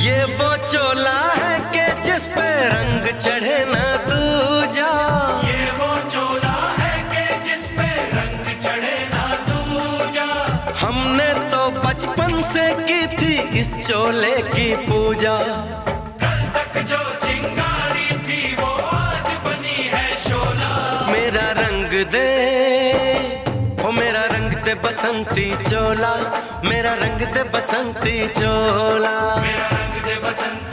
ये वो चोला है कि जिस पे रंग चढ़े ना दूजा। ये वो चोला है कि जिस पे रंग चढ़े ना दूजा। हमने तो बचपन से की थी इस चोले की पूजा। कल तक जो चिंगारी थी वो आज बनी है शोला। मेरा रंग दे ओ मेरा रंग दे बसंती चोला, मेरा रंग दे बसंती चोला। मेरा रंग दे बसंत